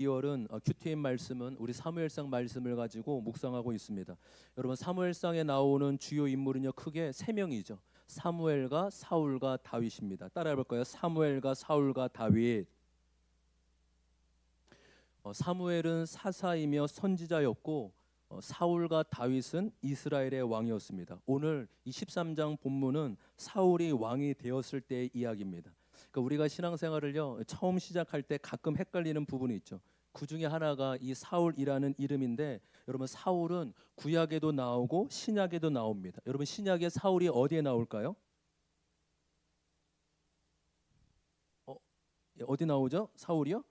2월은 큐티인 말씀은 우리 사무엘상 말씀을 가지고 묵상하고 있습니다. 여러분 사무엘상에 나오는 주요 인물은요 크게 세 명이죠. 사무엘과 사울과 다윗입니다. 따라해 볼까요? 사무엘과 사울과 다윗. 사무엘은 사사이며 선지자였고 사울과 다윗은 이스라엘의 왕이었습니다. 오늘 이 13장 본문은 사울이 왕이 되었을 때의 이야기입니다. 그러니까 우리가 신앙생활을요 처음 시작할 때 가끔 헷갈리는 부분이 있죠. 그 중에 하나가 이 사울이라는 이름인데 여러분 사울은 구약에도 나오고 신약에도 나옵니다. 여러분 신약의 사울이 어디에 나올까요? 어디 나오죠? 사울이요?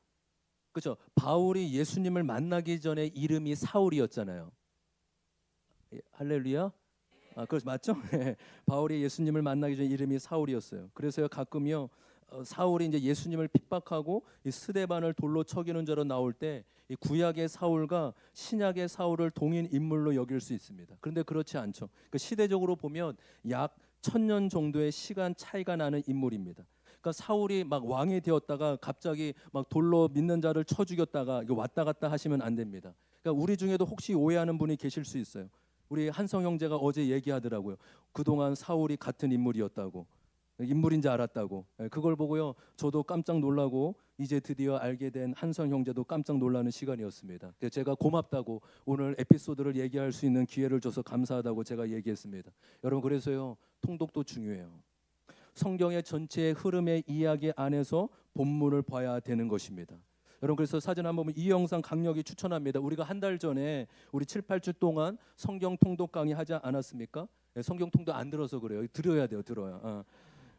그렇죠. 바울이 예수님을 만나기 전에 이름이 사울이었잖아요. 할렐루야. 그렇죠. 맞죠? 바울이 예수님을 만나기 전에 이름이 사울이었어요. 그래서요 가끔요 사울이 이제 예수님을 핍박하고 이 스데반을 돌로 쳐기는 자로 나올 때 이 구약의 사울과 신약의 사울을 동일 인물로 여길 수 있습니다. 그런데 그렇지 않죠. 그 시대적으로 보면 약 1000년 정도의 시간 차이가 나는 인물입니다. 그러니까 사울이 막 왕이 되었다가 갑자기 막 돌로 믿는 자를 쳐 죽였다가 이거 왔다 갔다 하시면 안 됩니다. 그러니까 우리 중에도 혹시 오해하는 분이 계실 수 있어요. 우리 한성 형제가 어제 얘기하더라고요. 그동안 사울이 같은 인물이었다고. 인물인 줄 알았다고. 그걸 보고요 저도 깜짝 놀라고 이제 드디어 알게 된 한성 형제도 깜짝 놀라는 시간이었습니다. 제가 고맙다고 오늘 에피소드를 얘기할 수 있는 기회를 줘서 감사하다고 제가 얘기했습니다. 여러분 그래서요 통독도 중요해요. 성경의 전체의 흐름의 이야기 안에서 본문을 봐야 되는 것입니다. 여러분 그래서 사진 한번 보면 이 영상 강력히 추천합니다. 우리가 한 달 전에 우리 7, 8주 동안 성경 통독 강의 하지 않았습니까? 성경 통독 안 들어서 그래요. 들어야 돼요. 들어야.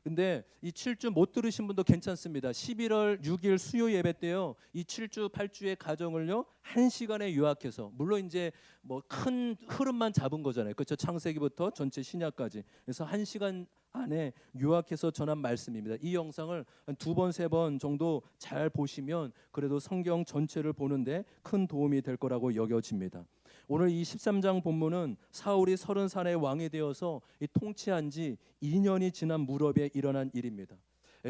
근데 이 7주 못 들으신 분도 괜찮습니다. 11월 6일 수요 예배 때요. 이 7주 8주의 가정을요. 1시간에 요약해서 물론 이제 뭐 큰 흐름만 잡은 거잖아요. 그렇죠? 창세기부터 전체 신약까지. 그래서 1시간 안에 요약해서 전한 말씀입니다. 이 영상을 한 2번, 3번 정도 잘 보시면 그래도 성경 전체를 보는데 큰 도움이 될 거라고 여겨집니다. 오늘 이 13장 본문은 사울이 30살의 왕이 되어서 통치한 지 2년이 지난 무렵에 일어난 일입니다.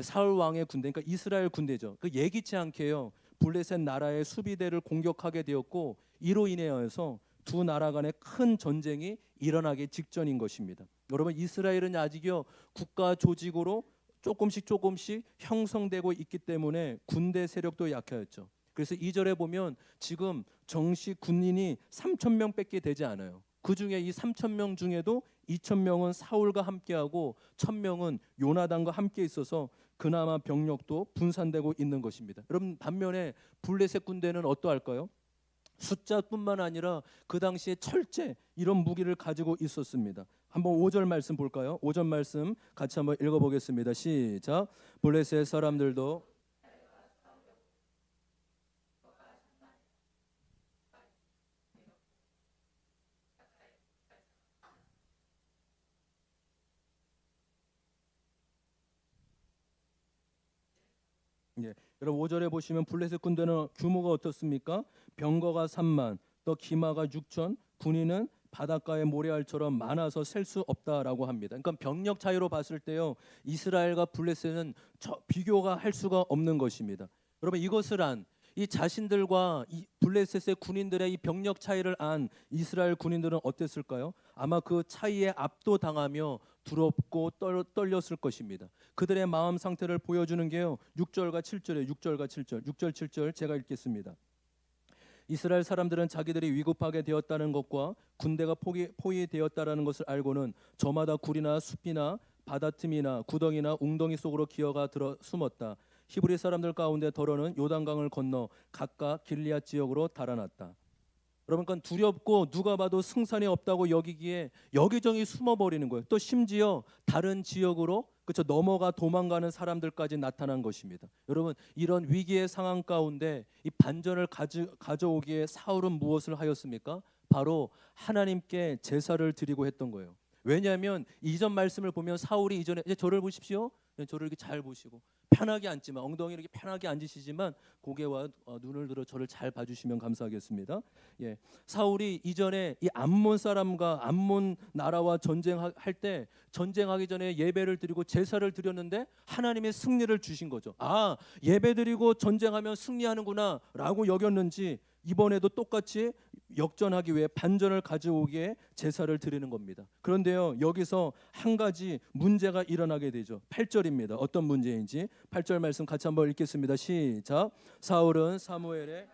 사울 왕의 군대, 그러니까 이스라엘 군대죠. 그 예기치 않게요 블레셋 나라의 수비대를 공격하게 되었고 이로 인하여서 두 나라 간의 큰 전쟁이 일어나기 직전인 것입니다. 여러분 이스라엘은 아직요 국가 조직으로 조금씩 형성되고 있기 때문에 군대 세력도 약하였죠. 그래서 2절에 보면 지금 정식 군인이 3,000명밖에 되지 않아요. 그 중에 이 3,000명 중에도 2,000명은 사울과 함께하고 1,000명은 요나단과 함께 있어서 그나마 병력도 분산되고 있는 것입니다. 여러분 반면에 블레셋 군대는 어떠할까요? 숫자뿐만 아니라 그 당시에 철제 이런 무기를 가지고 있었습니다. 한번 5절 말씀 볼까요? 5절 말씀 같이 한번 읽어보겠습니다. 시작. 블레셋 사람들도 여러분 5절에 보시면 블레셋 군대는 규모가 어떻습니까? 병거가 3만, 또 기마가 6천, 군인은 바닷가의 모래알처럼 많아서 셀 수 없다라고 합니다. 그러니까 병력 차이로 봤을 때요 이스라엘과 블레셋은 비교가 할 수가 없는 것입니다. 여러분 이것을 안 이 자신들과 이 블레셋의 군인들의 이 병력 차이를 안 이스라엘 군인들은 어땠을까요? 아마 그 차이에 압도당하며 두렵고 떨렸을 것입니다. 그들의 마음 상태를 보여주는 게요 6절과 7절에 6절과 7절 6절 7절 제가 읽겠습니다. 이스라엘 사람들은 자기들이 위급하게 되었다는 것과 군대가 포위되었다는 것을 알고는 저마다 굴이나 숲이나 바다 틈이나 구덩이나 웅덩이 속으로 기어가 들어 숨었다. 히브리 사람들 가운데 더러는 요단강을 건너 각각 길리앗 지역으로 달아났다. 그러니까 두렵고 누가 봐도 승산이 없다고 여기기에 여기저기 숨어버리는 거예요. 또 심지어 다른 지역으로 그렇죠 넘어가 도망가는 사람들까지 나타난 것입니다. 여러분 이런 위기의 상황 가운데 이 반전을 가져오기에 사울은 무엇을 하였습니까? 바로 하나님께 제사를 드리고 했던 거예요. 왜냐하면 이전 말씀을 보면 사울이 이전에 이제 저를 보십시오. 저를 이렇게 잘 보시고 편하게 앉지만 엉덩이 이렇게 편하게 앉으시지만 고개와 눈을 들어 저를 잘 봐주시면 감사하겠습니다. 예, 사울이 이전에 이 암몬 사람과 암몬 나라와 전쟁할 때 전쟁하기 전에 예배를 드리고 제사를 드렸는데 하나님의 승리를 주신 거죠. 아, 예배 드리고 전쟁하면 승리하는구나라고 여겼는지 이번에도 똑같이 역전하기 위해 반전을 가져오기에 제사를 드리는 겁니다. 그런데요, 여기서 한 가지 문제가 일어나게 되죠. 8절입니다. 어떤 문제인지 8절 말씀 같이 한번 읽겠습니다. 시작. 사울은 사무엘의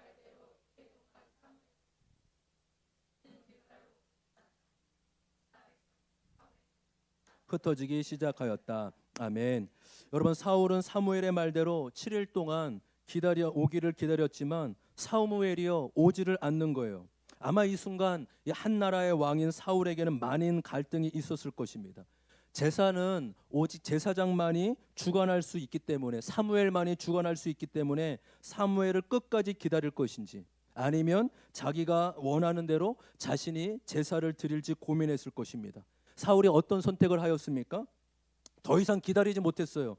흩어지기 시작하였다. 아멘. 여러분, 사울은 사무엘의 말대로 7일 동안 오기를 기다렸지만 사무엘이요 오지를 않는 거예요. 아마 이 순간 한 나라의 왕인 사울에게는 많은 갈등이 있었을 것입니다. 제사는 오직 제사장만이 주관할 수 있기 때문에, 사무엘만이 주관할 수 있기 때문에 사무엘을 끝까지 기다릴 것인지, 아니면 자기가 원하는 대로 자신이 제사를 드릴지 고민했을 것입니다. 사울이 어떤 선택을 하였습니까? 더 이상 기다리지 못했어요.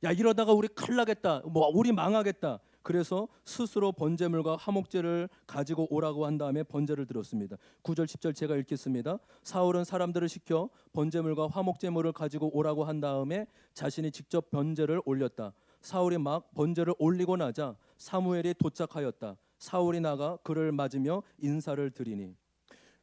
야, 이러다가 우리 큰일 나겠다. 우리 망하겠다. 그래서 스스로 번제물과 화목제를 가지고 오라고 한 다음에 번제를 드렸습니다. 9절 10절 제가 읽겠습니다. 사울은 사람들을 시켜 번제물과 화목제물을 가지고 오라고 한 다음에 자신이 직접 번제를 올렸다. 사울이 막 번제를 올리고 나자 사무엘이 도착하였다. 사울이 나가 그를 맞으며 인사를 드리니.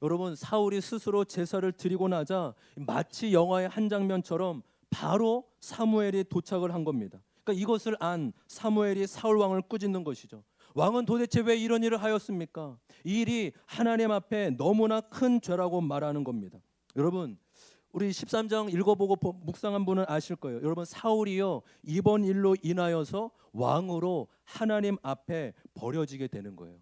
여러분, 사울이 스스로 제사를 드리고 나자 마치 영화의 한 장면처럼 바로 사무엘이 도착을 한 겁니다. 그러니까 이것을 안 사무엘이 사울 왕을 꾸짖는 것이죠. 왕은 도대체 왜 이런 일을 하였습니까? 이 일이 하나님 앞에 너무나 큰 죄라고 말하는 겁니다. 여러분, 우리 13장 읽어보고 묵상한 분은 아실 거예요. 여러분, 사울이요 이번 일로 인하여서 왕으로 하나님 앞에 버려지게 되는 거예요.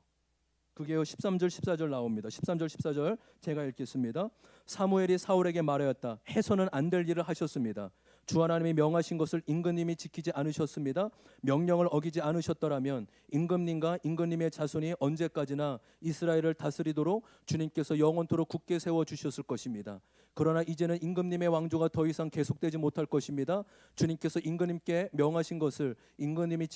그게요 13절 14절 나옵니다. 13절 14절 제가 읽겠습니다. 사무엘이 사울에게 말하였다. 해서는 안 될 일을 하셨습니다. 주 하나님이 명하신 것을 임금님이 지키지 않으셨습니다. 명령을 어기지 않으셨더라면 임금님과 임금님의 자손이 언제까지나 이스라엘을 다스리도록 주님께서 영원토록 굳게 세워주셨을 것입니다. 그러나 이제는 임금님의 왕조가 더 이상 계속되지 못할 것입니다. 주님께서 임금님께 명하신 것을 임금님이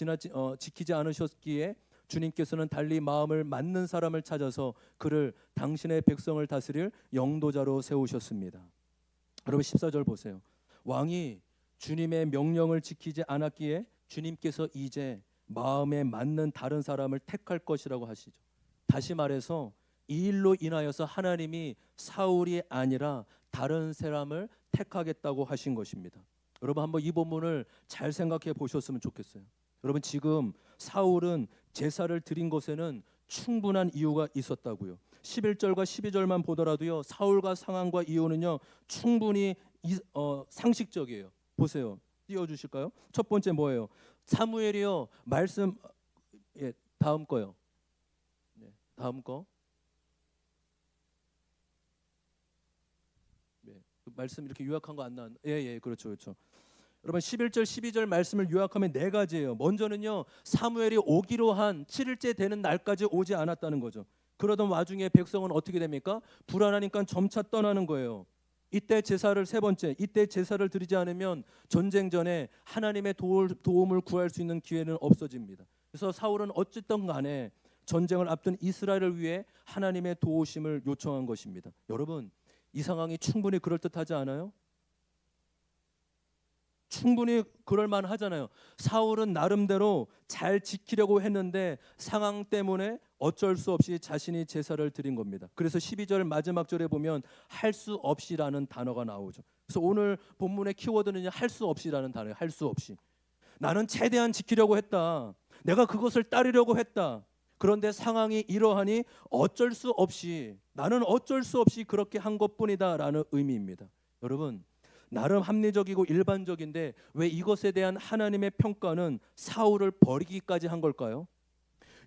지키지 않으셨기에 주님께서는 달리 마음을 맞는 사람을 찾아서 그를 당신의 백성을 다스릴 영도자로 세우셨습니다. 여러분 14절 보세요. 왕이 주님의 명령을 지키지 않았기에 주님께서 이제 마음에 맞는 다른 사람을 택할 것이라고 하시죠. 다시 말해서 이 일로 인하여서 하나님이 사울이 아니라 다른 사람을 택하겠다고 하신 것입니다. 여러분 한번 이 본문을 잘 생각해 보셨으면 좋겠어요. 여러분, 지금 사울은 제사를 드린 것에는 충분한 이유가 있었다고요. 11절과 12절만 보더라도요 사울과 상황과 이유는요 충분히 상식적이에요. 보세요. 띄워주실까요? 첫 번째 뭐예요? 사무엘이요 말씀 다음 거요. 다음 거. 말씀 이렇게 요약한 거 안 나왔나? 그렇죠, 그렇죠. 여러분 11절 12절 말씀을 요약하면 네 가지예요. 먼저는요 사무엘이 오기로 한 7일째 되는 날까지 오지 않았다는 거죠. 그러던 와중에 백성은 어떻게 됩니까? 불안하니까 점차 떠나는 거예요. 이때 제사를 세 번째, 이때 제사를 드리지 않으면 전쟁 전에 하나님의 도움을 구할 수 있는 기회는 없어집니다. 그래서 사울은 어쨌든 간에 전쟁을 앞둔 이스라엘을 위해 하나님의 도우심을 요청한 것입니다. 여러분, 이 상황이 충분히 그럴듯하지 않아요? 충분히 그럴만 하잖아요. 사울은 나름대로 잘 지키려고 했는데 상황 때문에 어쩔 수 없이 자신이 제사를 드린 겁니다. 그래서 12절 마지막 절에 보면 할 수 없이라는 단어가 나오죠. 그래서 오늘 본문의 키워드는 할 수 없이라는 단어예요. 할 수 없이. 나는 최대한 지키려고 했다. 내가 그것을 따르려고 했다. 그런데 상황이 이러하니 나는 어쩔 수 없이 그렇게 한 것뿐이다라는 의미입니다. 여러분, 나름 합리적이고 일반적인데 왜 이것에 대한 하나님의 평가는 사울을 버리기까지 한 걸까요?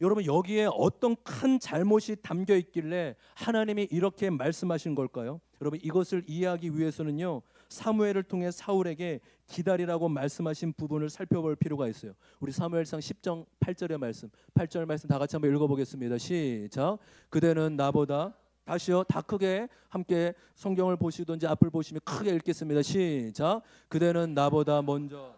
여러분, 여기에 어떤 큰 잘못이 담겨 있길래 하나님이 이렇게 말씀하신 걸까요? 여러분, 이것을 이해하기 위해서는요 사무엘을 통해 사울에게 기다리라고 말씀하신 부분을 살펴볼 필요가 있어요. 우리 사무엘상 10장 8절의 말씀, 8절 말씀 다 같이 한번 읽어보겠습니다. 시작. 그대는 나보다, 다시요, 다 크게 함께 성경을 보시든지 앞을 보시면 크게 읽겠습니다. 시작. 그대는 나보다 먼저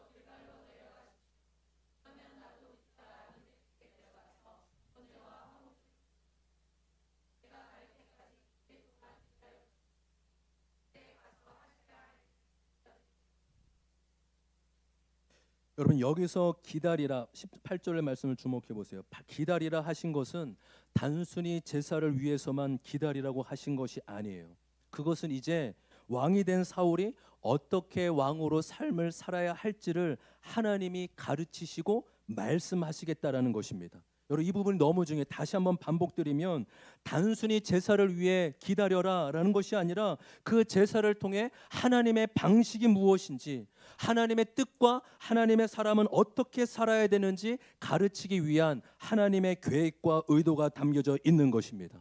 여러분 여기서 기다리라 18절의 말씀을 주목해 보세요. 기다리라 하신 것은 단순히 제사를 위해서만 기다리라고 하신 것이 아니에요. 그것은 이제 왕이 된 사울이 어떻게 왕으로 삶을 살아야 할지를 하나님이 가르치시고 말씀하시겠다라는 것입니다. 여러분 이 부분이 너무 중요해요. 다시 한번 반복드리면 단순히 제사를 위해 기다려라라는 것이 아니라 그 제사를 통해 하나님의 방식이 무엇인지, 하나님의 뜻과 하나님의 사람은 어떻게 살아야 되는지 가르치기 위한 하나님의 계획과 의도가 담겨져 있는 것입니다.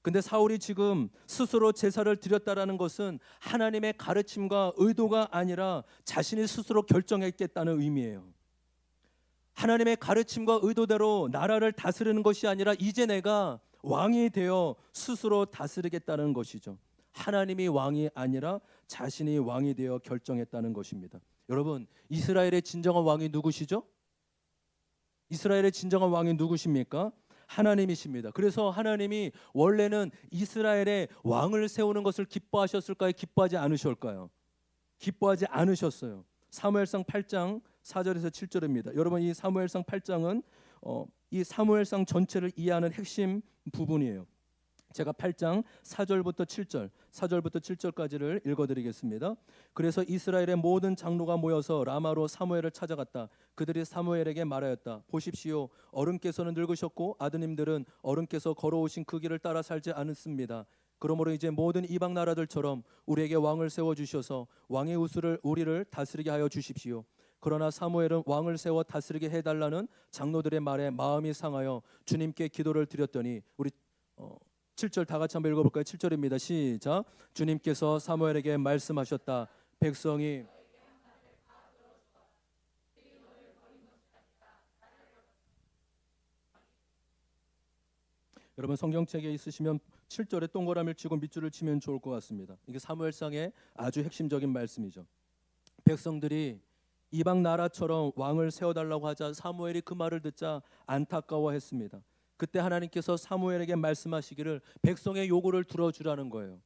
근데 사울이 지금 스스로 제사를 드렸다라는 것은 하나님의 가르침과 의도가 아니라 자신이 스스로 결정했겠다는 의미예요. 하나님의 가르침과 의도대로 나라를 다스리는 것이 아니라 이제 내가 왕이 되어 스스로 다스리겠다는 것이죠. 하나님이 왕이 아니라 자신이 왕이 되어 결정했다는 것입니다. 여러분, 이스라엘의 진정한 왕이 누구시죠? 이스라엘의 진정한 왕이 누구십니까? 하나님이십니다. 그래서 하나님이 원래는 이스라엘의 왕을 세우는 것을 기뻐하셨을까요? 기뻐하지 않으셨을까요? 기뻐하지 않으셨어요. 사무엘상 8장 4절에서 7절입니다. 여러분 이 사무엘상 8장은 이 사무엘상 전체를 이해하는 핵심 부분이에요. 제가 8장 4절부터 7절까지를 읽어드리겠습니다. 그래서 이스라엘의 모든 장로가 모여서 라마로 사무엘을 찾아갔다. 그들이 사무엘에게 말하였다. 보십시오. 어른께서는 늙으셨고 아드님들은 어른께서 걸어오신 그 길을 따라 살지 않습니다. 그러므로 이제 모든 이방 나라들처럼 우리에게 왕을 세워주셔서 왕의 우리를 다스리게 하여 주십시오. 그러나 사무엘은 왕을 세워 다스리게 해달라는 장로들의 말에 마음이 상하여 주님께 기도를 드렸더니 우리 7절 다 같이 한번 읽어볼까요? 7절입니다. 시작. 주님께서 사무엘에게 말씀하셨다. 백성이 여러분 성경책에 있으시면 7절에 동그라미를 치고 밑줄을 치면 좋을 것 같습니다. 이게 사무엘상의 아주 핵심적인 말씀이죠. 백성들이 이방 나라처럼 왕을 세워달라고 하자 사무엘이 그 말을 듣자 안타까워했습니다. 그때 하나님께서 사무엘에게 말씀하시기를 백성의 요구를 들어주라는 거예요.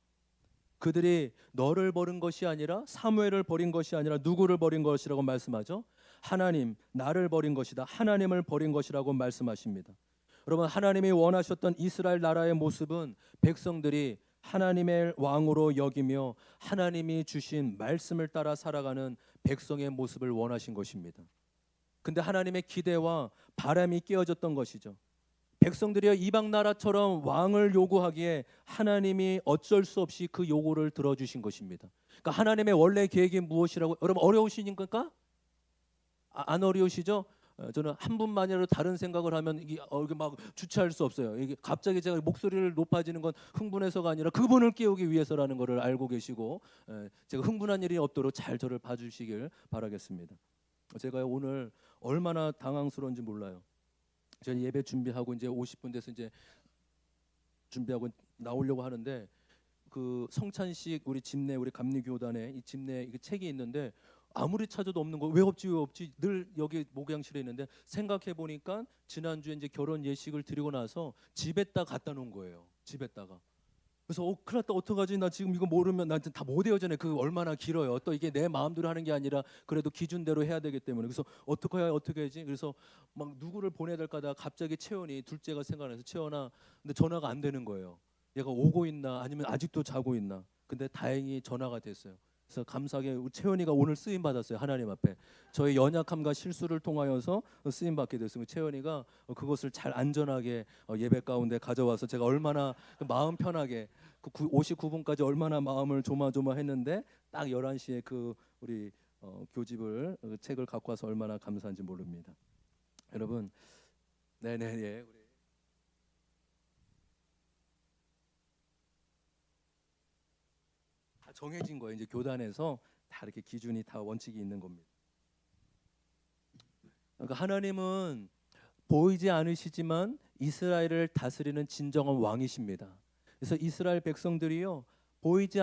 그들이 너를 버린 것이 아니라 사무엘을 버린 것이 아니라 누구를 버린 것이라고 말씀하죠? 하나님, 나를 버린 것이다. 하나님을 버린 것이라고 말씀하십니다. 여러분 하나님이 원하셨던 이스라엘 나라의 모습은 백성들이 하나님의 왕으로 여기며 하나님이 주신 말씀을 따라 살아가는 백성의 모습을 원하신 것입니다. 근데 하나님의 기대와 바람이 깨어졌던 것이죠. 백성들이 이방 나라처럼 왕을 요구하기에 하나님이 어쩔 수 없이 그 요구를 들어주신 것입니다. 그러니까 하나님의 원래 계획이 무엇이라고 여러분 어려우시니까? 안 어려우시죠? 저는 한 분만이라도 다른 생각을 하면 이게 막 주체할 수 없어요. 이게 갑자기 제가 목소리를 높아지는 건 흥분해서가 아니라 그분을 깨우기 위해서라는 것을 알고 계시고 제가 흥분한 일이 없도록 잘 저를 봐주시길 바라겠습니다. 제가 오늘 얼마나 당황스러운지 몰라요. 제가 예배 준비하고 이제 50분 돼서 이제 준비하고 나오려고 하는데 그 성찬식 우리 집내 우리 감리교단에 이 집내 이 책이 있는데 아무리 찾아도 없는 거. 왜 없지 늘 여기 목양실에 있는데 생각해 보니까 지난주에 이제 결혼 예식을 드리고 나서 집에다 갖다 놓은 거예요. 집에다가. 그래서 큰일 났다 어떡하지? 나 지금 이거 모르면 나 다 못 외워져네. 그 얼마나 길어요. 또 이게 내 마음대로 하는 게 아니라 그래도 기준대로 해야 되기 때문에. 그래서 어떻게 해야지? 그래서 막 누구를 보내야 될까 하다가 갑자기 채원이 둘째가 생각나서 채원아 근데 전화가 안 되는 거예요. 얘가 오고 있나 아니면 아직도 자고 있나. 근데 다행히 전화가 됐어요. 그래서 감사하게 우리 채원이가 오늘 쓰임 받았어요. 하나님 앞에 저의 연약함과 실수를 통하여서 쓰임 받게 됐습니다. 채원이가 그것을 잘 안전하게 예배 가운데 가져와서 제가 얼마나 마음 편하게 그 59분까지 얼마나 마음을 조마조마했는데 딱 11시에 그 우리 교집을 책을 갖고 와서 얼마나 감사한지 모릅니다. 여러분 네네 우리 정해진 거예요. 이제 교단에서 다 이렇게 기준이 다 원칙이 있는 겁니다. 그러니까 하나님은 보이지 않으시지만 이스라엘을 다스리는 진정한 왕이십니다. 그래서 이스라엘 백성들이요 보이지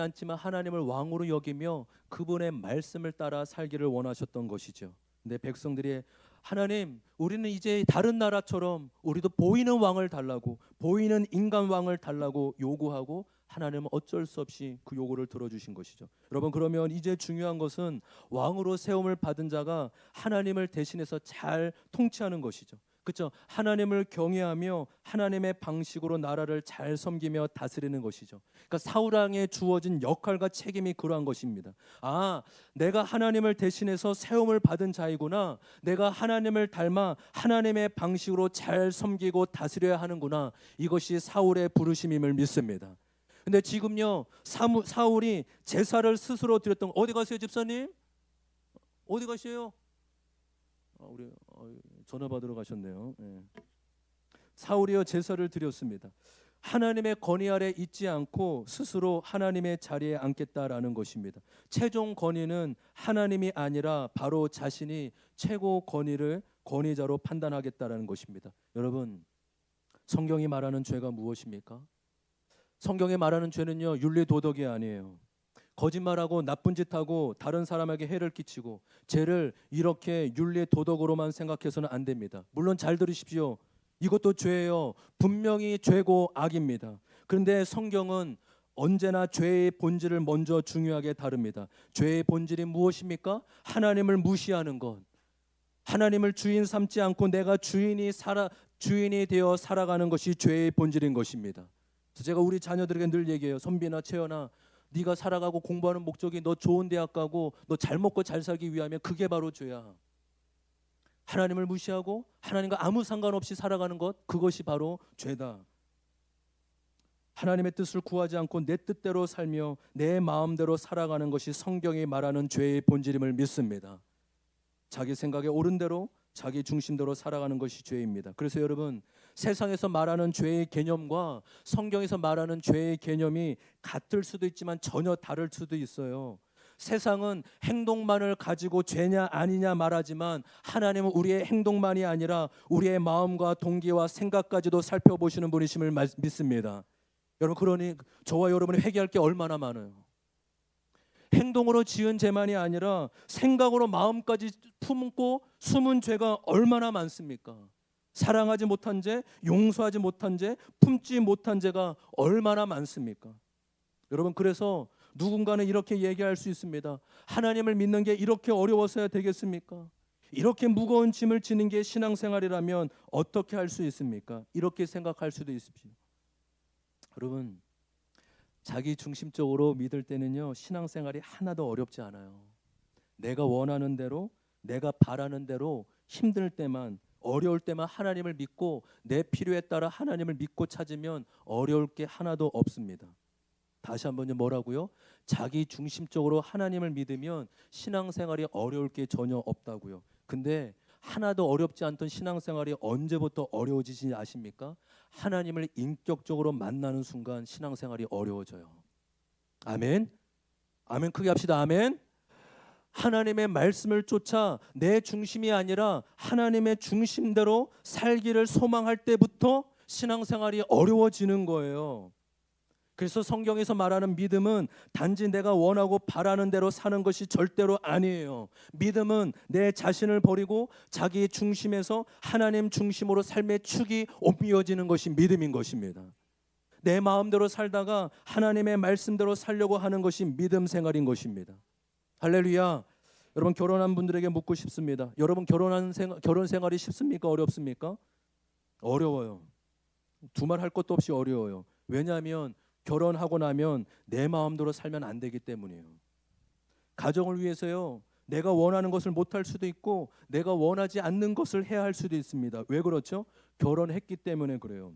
않지만 하나님을 왕으로 여기며 그분의 말씀을 따라 살기를 원하셨던 것이죠. 근데 백성들이 하나님 우리는 이제 다른 나라처럼 우리도 보이는 왕을 달라고 보이는 인간 왕을 달라고 요구하고 하나님은 어쩔 수 없이 그 요구를 들어주신 것이죠. 여러분, 그러면 이제 중요한 것은 왕으로 세움을 받은 자가 하나님을 대신해서 잘 통치하는 것이죠. 그렇죠? 하나님을 경외하며 하나님의 방식으로 나라를 잘 섬기며 다스리는 것이죠. 그러니까 사울 왕에 주어진 역할과 책임이 그러한 것입니다. 아, 내가 하나님을 대신해서 세움을 받은 자이구나. 내가 하나님을 닮아 하나님의 방식으로 잘 섬기고 다스려야 하는구나. 이것이 사울의 부르심임을 믿습니다. 근데 지금요, 사울이 제사를 스스로 드렸던, 어디 가세요 집사님? 어디 가세요? 우리 전화 받으러 가셨네요. 네. 사울이여 제사를 드렸습니다. 하나님의 건의 아래 있지 않고 스스로 하나님의 자리에 앉겠다라는 것입니다. 최종 건의는 하나님이 아니라 바로 자신이 최고 권위자로 판단하겠다라는 것입니다. 여러분, 성경이 말하는 죄가 무엇입니까? 성경이 말하는 죄는요, 윤리 도덕이 아니에요. 거짓말하고 나쁜 짓하고 다른 사람에게 해를 끼치고, 죄를 이렇게 윤리 도덕으로만 생각해서는 안 됩니다. 물론 잘 들으십시오. 이것도 죄예요. 분명히 죄고 악입니다. 그런데 성경은 언제나 죄의 본질을 먼저 중요하게 다룹니다. 죄의 본질이 무엇입니까? 하나님을 무시하는 것. 하나님을 주인 삼지 않고 내가 주인이 되어 살아가는 것이 죄의 본질인 것입니다. 그래서 제가 우리 자녀들에게 늘 얘기해요. 선비나 채연아, 네가 살아가고 공부하는 목적이 너 좋은 대학 가고 너 잘 먹고 잘 살기 위하면 그게 바로 죄야. 하나님을 무시하고 하나님과 아무 상관없이 살아가는 것, 그것이 바로 죄다. 하나님의 뜻을 구하지 않고 내 뜻대로 살며 내 마음대로 살아가는 것이 성경이 말하는 죄의 본질임을 믿습니다. 자기 생각에 옳은 대로 자기 중심대로 살아가는 것이 죄입니다. 그래서 여러분, 세상에서 말하는 죄의 개념과 성경에서 말하는 죄의 개념이 같을 수도 있지만 전혀 다를 수도 있어요. 세상은 행동만을 가지고 죄냐 아니냐 말하지만 하나님은 우리의 행동만이 아니라 우리의 마음과 동기와 생각까지도 살펴보시는 분이심을 믿습니다. 여러분, 그러니 저와 여러분이 회개할 게 얼마나 많아요. 행동으로 지은 죄만이 아니라 생각으로 마음까지 품고 숨은 죄가 얼마나 많습니까? 사랑하지 못한 죄, 용서하지 못한 죄, 품지 못한 죄가 얼마나 많습니까? 여러분, 그래서 누군가는 이렇게 얘기할 수 있습니다. 하나님을 믿는 게 이렇게 어려워서야 되겠습니까? 이렇게 무거운 짐을 지는 게 신앙생활이라면 어떻게 할 수 있습니까? 이렇게 생각할 수도 있습니다. 여러분, 자기 중심적으로 믿을 때는요, 신앙생활이 하나도 어렵지 않아요. 내가 원하는 대로, 내가 바라는 대로 힘들 때만, 어려울 때만 하나님을 믿고 내 필요에 따라 하나님을 믿고 찾으면 어려울 게 하나도 없습니다. 다시 한번요, 뭐라고요? 자기 중심적으로 하나님을 믿으면 신앙생활이 어려울 게 전혀 없다고요. 근데 하나도 어렵지 않던 신앙생활이 언제부터 어려워지시는지 아십니까? 하나님을 인격적으로 만나는 순간 신앙생활이 어려워져요. 아멘. 아멘. 크게 합시다. 아멘. 하나님의 말씀을 쫓아 내 중심이 아니라 하나님의 중심대로 살기를 소망할 때부터 신앙생활이 어려워지는 거예요. 그래서 성경에서 말하는 믿음은 단지 내가 원하고 바라는 대로 사는 것이 절대로 아니에요. 믿음은 내 자신을 버리고 자기 중심에서 하나님 중심으로 삶의 축이 옮겨지는 것이 믿음인 것입니다. 내 마음대로 살다가 하나님의 말씀대로 살려고 하는 것이 믿음 생활인 것입니다. 할렐루야. 여러분, 결혼한 분들에게 묻고 싶습니다. 여러분, 결혼 생활이 쉽습니까? 어렵습니까? 어려워요. 두말 할 것도 없이 어려워요. 왜냐하면 결혼하고 나면 내 마음대로 살면 안 되기 때문이에요. 가정을 위해서요, 내가 원하는 것을 못할 수도 있고 내가 원하지 않는 것을 해야 할 수도 있습니다. 왜 그렇죠? 결혼했기 때문에 그래요.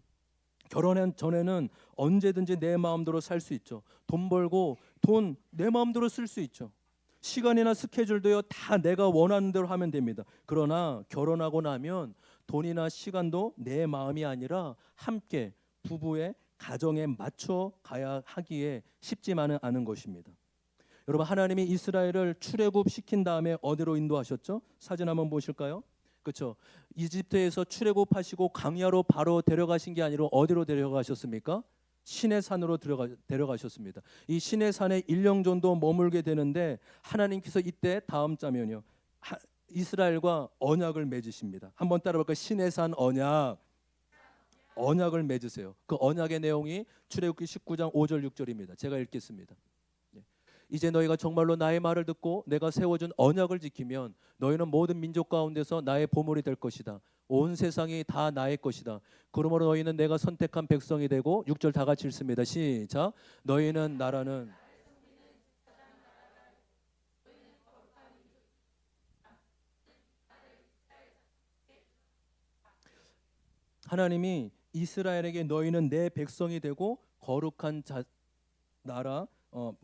결혼 전에는 언제든지 내 마음대로 살 수 있죠. 돈 벌고 돈 내 마음대로 쓸 수 있죠. 시간이나 스케줄도요, 다 내가 원하는 대로 하면 됩니다. 그러나 결혼하고 나면 돈이나 시간도 내 마음이 아니라 함께 부부의 가정에 맞춰 가야 하기에 쉽지만은 않은 것입니다. 여러분, 하나님이 이스라엘을 출애굽시킨 다음에 어디로 인도하셨죠? 사진 한번 보실까요? 그렇죠. 이집트에서 출애굽하시고 강야로 바로 데려가신 게 아니라 어디로 데려가셨습니까? 시내산으로 데려가셨습니다. 이 시내산에 1년 정도 머물게 되는데 하나님께서 이때 다음 장면이요, 이스라엘과 언약을 맺으십니다. 한번 따라볼까요? 시내산 언약. 언약을 맺으세요. 그 언약의 내용이 출애굽기 19장 5절 6절입니다. 제가 읽겠습니다. 이제 너희가 정말로 나의 말을 듣고 내가 세워준 언약을 지키면 너희는 모든 민족 가운데서 나의 보물이 될 것이다. 온 세상이 다 나의 것이다. 그러므로 너희는 내가 선택한 백성이 되고 6절 다 같이 읽습니다. 시작. 너희는 나라는 하나님이 이스라엘에게 너희는 내 백성이 되고 거룩한 나라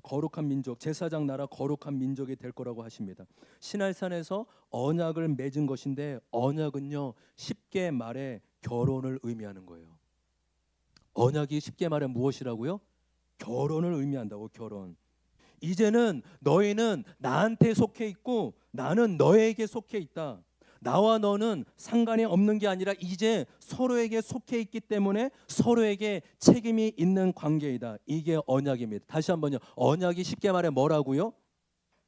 거룩한 민족 제사장 나라 거룩한 민족이 될 거라고 하십니다. 시날산에서 언약을 맺은 것인데 언약은요 쉽게 말해 결혼을 의미하는 거예요. 언약이 쉽게 말해 무엇이라고요? 결혼을 의미한다고. 결혼. 이제는 너희는 나한테 속해 있고 나는 너에게 속해 있다. 나와 너는 상관이 없는 게 아니라 이제 서로에게 속해 있기 때문에 서로에게 책임이 있는 관계이다. 이게 언약입니다. 다시 한번요. 언약이 쉽게 말해 뭐라고요?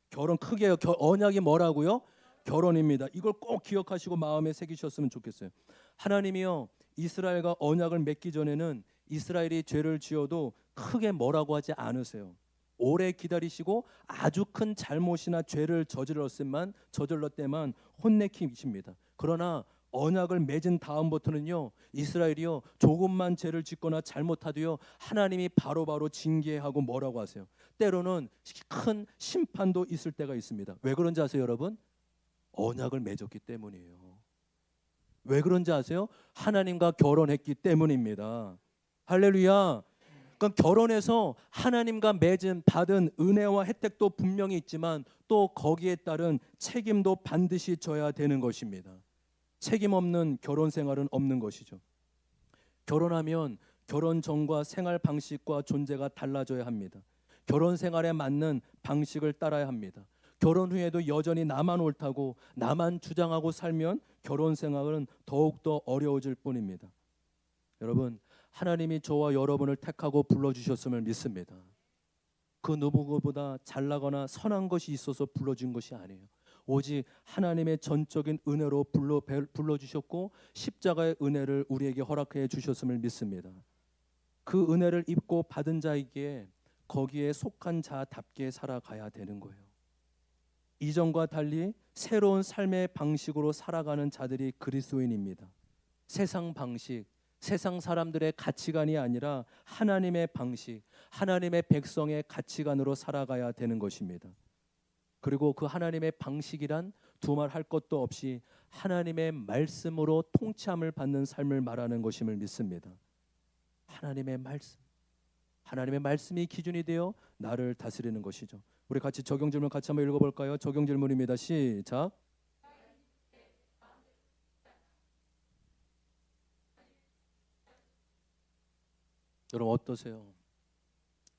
결혼. 크게요. 언약이 뭐라고요? 결혼입니다. 이걸 꼭 기억하시고 마음에 새기셨으면 좋겠어요. 하나님이요 이스라엘과 언약을 맺기 전에는 이스라엘이 죄를 지어도 크게 뭐라고 하지 않으세요. 오래 기다리시고 아주 큰 잘못이나 죄를 저질렀을 때만 혼내키십니다. 그러나 언약을 맺은 다음부터는요 이스라엘이요 조금만 죄를 짓거나 잘못하도요 하나님이 바로바로 징계하고 뭐라고 하세요. 때로는 큰 심판도 있을 때가 있습니다. 왜 그런지 아세요 여러분? 언약을 맺었기 때문이에요. 왜 그런지 아세요? 하나님과 결혼했기 때문입니다. 할렐루야. 그러니까 결혼해서 하나님과 받은 은혜와 혜택도 분명히 있지만 또 거기에 따른 책임도 반드시 져야 되는 것입니다. 책임 없는 결혼 생활은 없는 것이죠. 결혼하면 결혼 전과 생활 방식과 존재가 달라져야 합니다. 결혼 생활에 맞는 방식을 따라야 합니다. 결혼 후에도 여전히 나만 옳다고 나만 주장하고 살면 결혼 생활은 더욱더 어려워질 뿐입니다. 여러분 하나님이 저와 여러분을 택하고 불러주셨음을 믿습니다. 그 누구보다 잘나거나 선한 것이 있어서 불러준 것이 아니에요. 오직 하나님의 전적인 은혜로 불러주셨고 십자가의 은혜를 우리에게 허락해 주셨음을 믿습니다. 그 은혜를 입고 받은 자에게 거기에 속한 자답게 살아가야 되는 거예요. 이전과 달리 새로운 삶의 방식으로 살아가는 자들이 그리스도인입니다. 세상 방식, 세상 사람들의 가치관이 아니라 하나님의 방식, 하나님의 백성의 가치관으로 살아가야 되는 것입니다. 그리고 그 하나님의 방식이란 두말 할 것도 없이 하나님의 말씀으로 통치함을 받는 삶을 말하는 것임을 믿습니다. 하나님의 말씀이 기준이 되어 나를 다스리는 것이죠. 우리 같이 적용 질문 같이 한번 읽어볼까요? 적용 질문입니다. 시작. 여러분 어떠세요?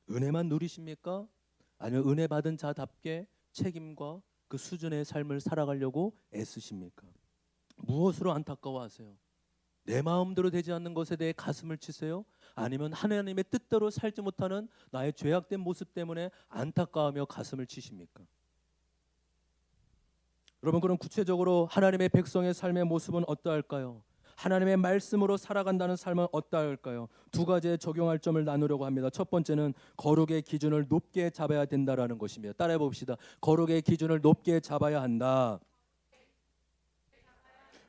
은혜만 누리십니까? 아니면 은혜 받은 자답게 책임과 그 수준의 삶을 살아가려고 애쓰십니까? 무엇으로 안타까워하세요? 내 마음대로 되지 않는 것에 대해 가슴을 치세요? 아니면 하나님의 뜻대로 살지 못하는 나의 죄악된 모습 때문에 안타까워하며 가슴을 치십니까? 여러분 그럼 구체적으로 하나님의 백성의 삶의 모습은 어떠할까요? 하나님의 말씀으로 살아간다는 삶은 어떠할까요? 두 가지에 적용할 점을 나누려고 합니다. 첫 번째는 거룩의 기준을 높게 잡아야 된다라는 것입니다. 따라해 봅시다. 거룩의 기준을 높게 잡아야 한다.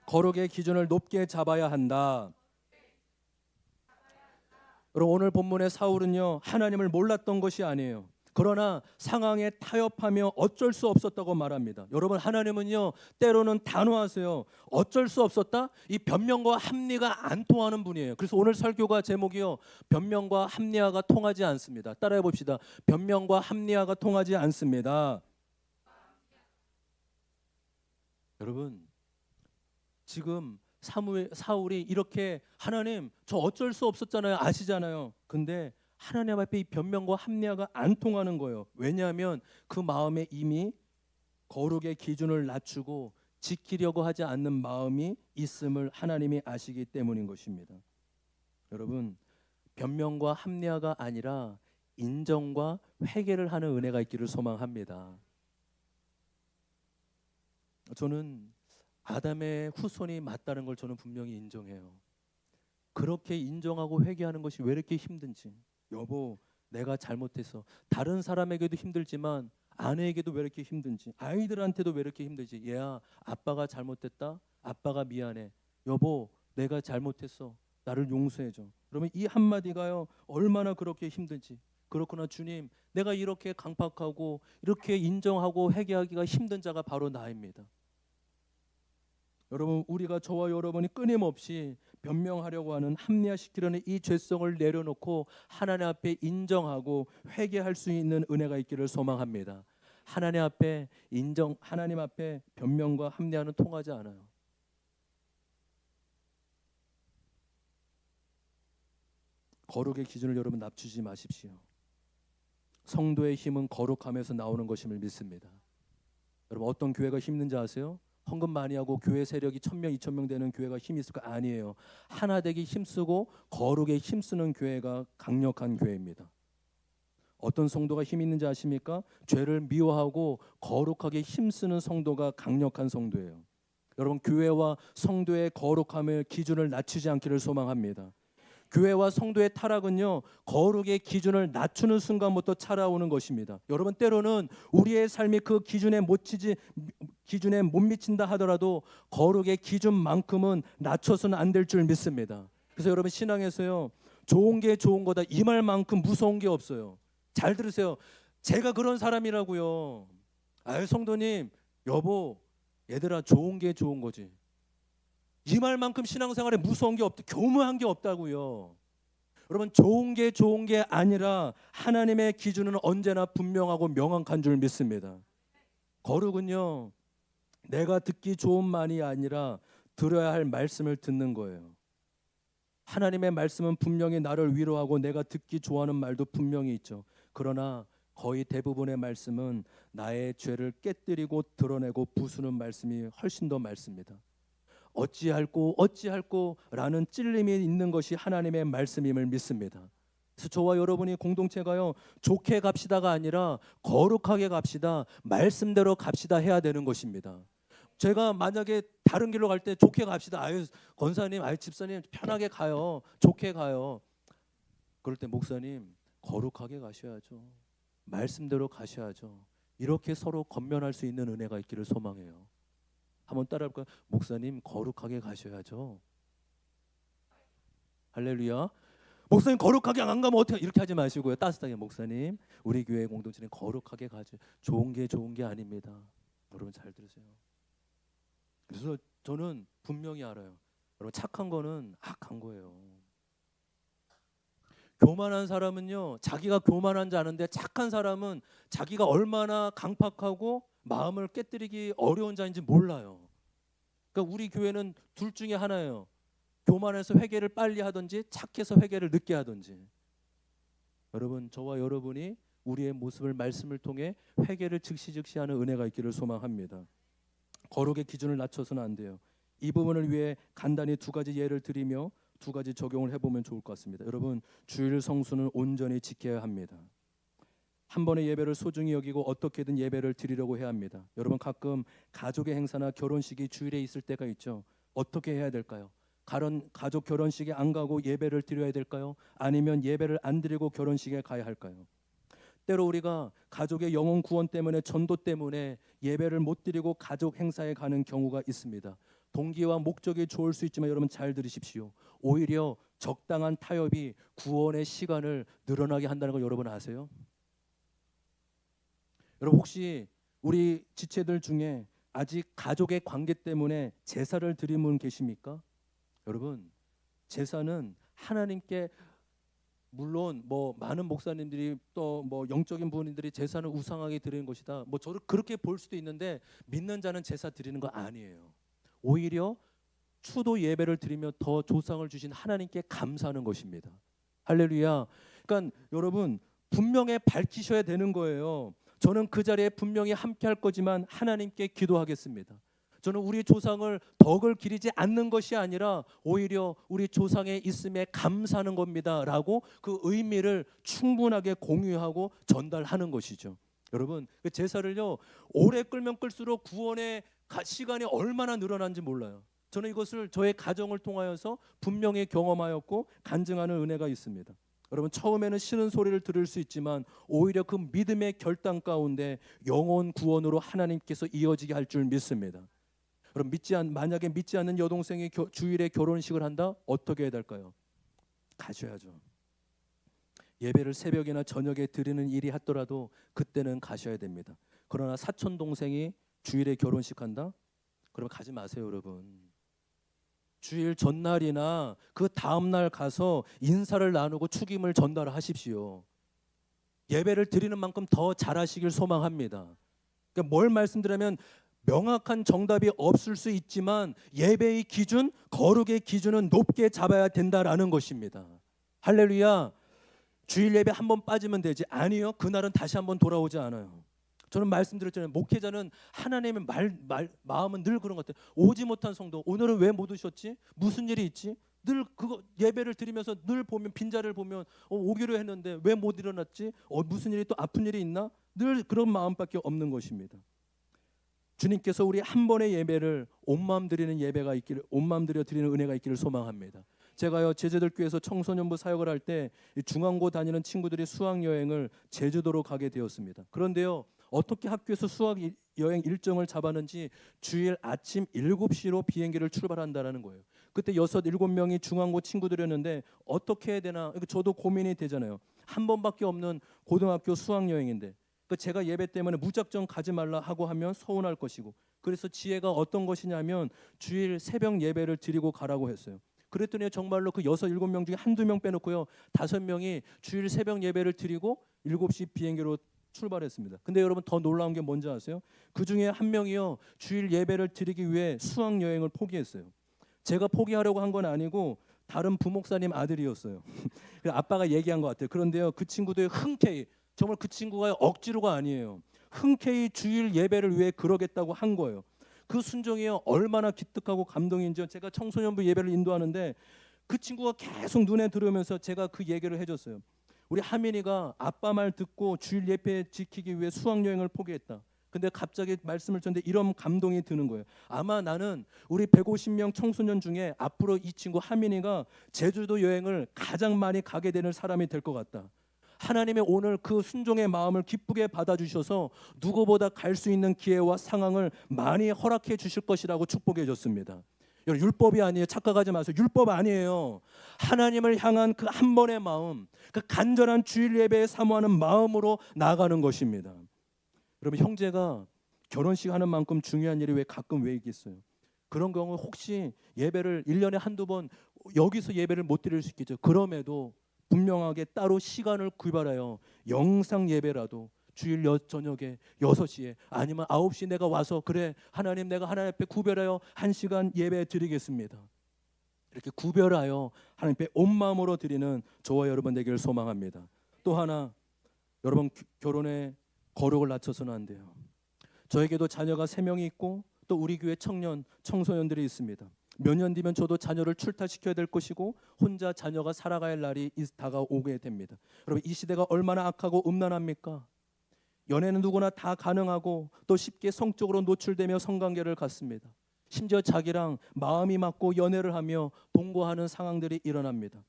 거룩의 기준을 높게 잡아야 한다. 여러분 오늘 본문의 사울은요 하나님을 몰랐던 것이 아니에요. 그러나 상황에 타협하며 어쩔 수 없었다고 말합니다. 여러분 하나님은요 때로는 단호하세요. 어쩔 수 없었다? 이 변명과 합리가 안 통하는 분이에요. 그래서 오늘 설교가 제목이요 변명과 합리화가 통하지 않습니다. 따라해 봅시다. 변명과 합리화가 통하지 않습니다. 여러분 지금 사울이 이렇게 하나님 저 어쩔 수 없었잖아요. 아시잖아요. 근데 하나님 앞에 이 변명과 합리화가 안 통하는 거예요. 왜냐하면 그 마음에 이미 거룩의 기준을 낮추고 지키려고 하지 않는 마음이 있음을 하나님이 아시기 때문인 것입니다. 여러분 변명과 합리화가 아니라 인정과 회개를 하는 은혜가 있기를 소망합니다. 저는 아담의 후손이 맞다는 걸 저는 분명히 인정해요. 그렇게 인정하고 회개하는 것이 왜 이렇게 힘든지. 여보, 내가 잘못했어. 다른 사람에게도 힘들지만 아내에게도 왜 이렇게 힘든지, 아이들한테도 왜 이렇게 힘들지. 얘야, 아빠가 잘못했다. 아빠가 미안해. 여보, 내가 잘못했어. 나를 용서해줘. 그러면 이 한마디가요, 얼마나 그렇게 힘든지. 그렇구나 주님, 내가 이렇게 강팍하고 이렇게 인정하고 회개하기가 힘든 자가 바로 나입니다. 여러분, 우리가 저와 여러분이 끊임없이 변명하려고 하는, 합리화시키려는 이 죄성을 내려놓고 하나님 앞에 인정하고 회개할 수 있는 은혜가 있기를 소망합니다. 하나님 앞에 하나님 앞에 변명과 합리화는 통하지 않아요. 거룩의 기준을 여러분 낮추지 마십시오. 성도의 힘은 거룩함에서 나오는 것임을 믿습니다. 여러분, 어떤 교회가 힘든지 아세요? 헌금 많이 하고 교회 세력이 1000명, 2000명 되는 교회가 힘이 있을까? 아니에요. 하나 되기 힘쓰고 거룩에 힘쓰는 교회가 강력한 교회입니다. 어떤 성도가 힘 있는지 아십니까? 죄를 미워하고 거룩하게 힘쓰는 성도가 강력한 성도예요. 여러분, 교회와 성도의 거룩함의 기준을 낮추지 않기를 소망합니다. 교회와 성도의 타락은요, 거룩의 기준을 낮추는 순간부터 찾아오는 것입니다. 여러분, 때로는 우리의 삶이 그 기준에 못 미친다 하더라도 거룩의 기준만큼은 낮춰서는 안 될 줄 믿습니다. 그래서 여러분, 신앙에서요, 좋은 게 좋은 거다, 이 말만큼 무서운 게 없어요. 잘 들으세요. 제가 그런 사람이라고요. 아유, 성도님, 여보, 얘들아, 좋은 게 좋은 거지. 이 말만큼 신앙생활에 무서운 게 없다, 교묘한 게 없다고요. 여러분, 좋은 게 아니라 하나님의 기준은 언제나 분명하고 명확한 줄 믿습니다. 거룩은요, 내가 듣기 좋은 말이 아니라 들어야 할 말씀을 듣는 거예요. 하나님의 말씀은 분명히 나를 위로하고 내가 듣기 좋아하는 말도 분명히 있죠. 그러나 거의 대부분의 말씀은 나의 죄를 깨뜨리고 드러내고 부수는 말씀이 훨씬 더 많습니다. 어찌할꼬 라는 찔림이 있는 것이 하나님의 말씀임을 믿습니다. 그래서 저와 여러분이 공동체가요, 좋게 갑시다가 아니라 거룩하게 갑시다, 말씀대로 갑시다 해야 되는 것입니다. 제가 만약에 다른 길로 갈 때 좋게 갑시다. 아유, 권사님, 아유, 집사님 편하게 가요. 좋게 가요. 그럴 때 목사님, 거룩하게 가셔야죠. 말씀대로 가셔야죠. 이렇게 서로 권면할 수 있는 은혜가 있기를 소망해요. 한번 따라할까요? 목사님, 거룩하게 가셔야죠. 할렐루야. 목사님, 거룩하게 안 가면 어떻게? 이렇게 하지 마시고요. 따뜻하게, 목사님, 우리 교회 공동체는 거룩하게 가죠. 좋은 게 아닙니다. 여러분, 잘 들으세요. 그래서 저는 분명히 알아요. 여러분, 착한 거는 악한 거예요. 교만한 사람은요, 자기가 교만한 줄 아는데 착한 사람은 자기가 얼마나 강팍하고 마음을 깨뜨리기 어려운 자인지 몰라요. 그러니까 우리 교회는 둘 중에 하나예요. 교만해서 회개를 빨리 하든지 착해서 회개를 늦게 하든지. 여러분, 저와 여러분이 우리의 모습을 말씀을 통해 회개를 즉시 하는 은혜가 있기를 소망합니다. 거룩의 기준을 낮춰서는 안 돼요. 이 부분을 위해 간단히 두 가지 예를 드리며 두 가지 적용을 해보면 좋을 것 같습니다. 여러분, 주일 성수는 온전히 지켜야 합니다. 한 번의 예배를 소중히 여기고 어떻게든 예배를 드리려고 해야 합니다. 여러분, 가끔 가족의 행사나 결혼식이 주일에 있을 때가 있죠. 어떻게 해야 될까요? 가족 결혼식에 안 가고 예배를 드려야 될까요? 아니면 예배를 안 드리고 결혼식에 가야 할까요? 때로 우리가 가족의 영혼 구원 때문에, 전도 때문에 예배를 못 드리고 가족 행사에 가는 경우가 있습니다. 동기와 목적이 좋을 수 있지만 여러분, 잘 들으십시오. 오히려 적당한 타협이 구원의 시간을 늘어나게 한다는 걸 여러분 아세요? 여러분, 혹시 우리 지체들 중에 아직 가족의 관계 때문에 제사를 드린 분 계십니까? 여러분, 제사는 하나님께, 물론 뭐 많은 목사님들이 또 뭐 영적인 분들이 제사는 우상하게 드리는 것이다, 뭐 저를 그렇게 볼 수도 있는데, 믿는 자는 제사 드리는 거 아니에요. 오히려 추도 예배를 드리며 더 조상을 주신 하나님께 감사하는 것입니다. 할렐루야. 그러니까 여러분, 분명히 밝히셔야 되는 거예요. 저는 그 자리에 분명히 함께 할 거지만 하나님께 기도하겠습니다. 저는 우리 조상을 덕을 기리지 않는 것이 아니라 오히려 우리 조상의 있음에 감사하는 겁니다 라고 그 의미를 충분하게 공유하고 전달하는 것이죠. 여러분, 그 제사를요, 오래 끌면 끌수록 구원의 시간이 얼마나 늘어난지 몰라요. 저는 이것을 저의 가정을 통하여서 분명히 경험하였고 간증하는 은혜가 있습니다. 여러분, 처음에는 싫은 소리를 들을 수 있지만 오히려 그 믿음의 결단 가운데 영혼 구원으로 하나님께서 이어지게 할 줄 믿습니다. 여러분, 만약에 믿지 않는 여동생이 주일에 결혼식을 한다? 어떻게 해야 될까요? 가셔야죠. 예배를 새벽이나 저녁에 드리는 일이 하더라도 그때는 가셔야 됩니다. 그러나 사촌 동생이 주일에 결혼식 한다? 그럼 가지 마세요, 여러분. 주일 전날이나 그 다음 날 가서 인사를 나누고 축임을 전달하십시오. 예배를 드리는 만큼 더 잘하시길 소망합니다. 그러니까 뭘 말씀드리면 명확한 정답이 없을 수 있지만 예배의 기준, 거룩의 기준은 높게 잡아야 된다라는 것입니다. 할렐루야. 주일 예배 한 번 빠지면 되지. 아니요. 그날은 다시 한번 돌아오지 않아요. 저는 말씀드렸잖아요. 목회자는 하나님의 마음은 늘 그런 것 같아요. 오지 못한 성도, 오늘은 왜 못 오셨지? 무슨 일이 있지? 늘 그거 예배를 드리면서 늘 보면 빈자리를 보면 오기로 했는데 왜 못 일어났지? 무슨 일이 또 아픈 일이 있나? 늘 그런 마음밖에 없는 것입니다. 주님께서 우리 한 번의 예배를 온 마음 드리는 예배가 있기를, 온 마음 들여 드리는 은혜가 있기를 소망합니다. 제가요 제자들교회에서 청소년부 사역을 할 때 중앙고 다니는 친구들이 수학 여행을 제주도로 가게 되었습니다. 그런데요, 어떻게 학교에서 수학 여행 일정을 잡았는지 주일 아침 7시로 비행기를 출발한다는 거예요. 그때 6, 7명이 중앙고 친구들이었는데 어떻게 해야 되나, 저도 고민이 되잖아요. 한 번밖에 없는 고등학교 수학 여행인데 제가 예배 때문에 무작정 가지 말라 하고 하면 서운할 것이고, 그래서 지혜가 어떤 것이냐면 주일 새벽 예배를 드리고 가라고 했어요. 그랬더니 정말로 그 6, 7명 중에 한두 명 빼놓고요 5명이 주일 새벽 예배를 드리고 7시 비행기로 출발했습니다. 근데 여러분, 더 놀라운 게 뭔지 아세요? 그 중에 한 명이요 주일 예배를 드리기 위해 수학 여행을 포기했어요. 제가 포기하려고 한 건 아니고 다른 부목사님 아들이었어요. 아빠가 얘기한 것 같아요. 그런데요, 그 친구도 흔쾌히, 정말 그 친구가 억지로가 아니에요, 흔쾌히 주일 예배를 위해 그러겠다고 한 거예요. 그 순종이요 얼마나 기특하고 감동인지요. 제가 청소년부 예배를 인도하는데 그 친구가 계속 눈에 들어오면서 제가 그 얘기를 해줬어요. 우리 하민이가 아빠 말 듣고 주일 예배 지키기 위해 수학여행을 포기했다. 근데 갑자기 말씀을 전데 이런 감동이 드는 거예요. 아마 나는 우리 150명 청소년 중에 앞으로 이 친구 하민이가 제주도 여행을 가장 많이 가게 되는 사람이 될 것 같다. 하나님의 오늘 그 순종의 마음을 기쁘게 받아주셔서 누구보다 갈 수 있는 기회와 상황을 많이 허락해 주실 것이라고 축복해 줬습니다. 율법이 아니에요. 착각하지 마세요. 율법 아니에요. 하나님을 향한 그 한 번의 마음, 그 간절한 주일 예배에 사모하는 마음으로 나아가는 것입니다. 여러분, 형제가 결혼식 하는 만큼 중요한 일이 왜 있겠어요? 그런 경우 혹시 예배를 1년에 한두 번 여기서 예배를 못 드릴 수 있겠죠. 그럼에도 분명하게 따로 시간을 구별하여 영상 예배라도 주일 저녁에 6시에 아니면 9시 내가 와서 그래 하나님 내가 하나님 앞에 구별하여 1시간 예배 드리겠습니다. 이렇게 구별하여 하나님 앞에 온 마음으로 드리는 저와 여러분 되기를 소망합니다. 또 하나, 여러분 결혼에 거룩을 낮춰서는 안 돼요. 저에게도 자녀가 3명이 있고 또 우리 교회 청소년들이 있습니다. 몇 년 뒤면 저도 자녀를 출타시켜야 될 것이고 혼자 자녀가 살아가야 할 날이 다가오게 됩니다. 여러분, 이 시대가 얼마나 악하고 음란합니까? 연애는 누구나 다 가능하고 또 쉽게 성적으로 노출되며 성관계를 갖습니다. 심지어 자기랑 마음이 맞고 연애를 하며 동거하는 상황들이 일어납니다.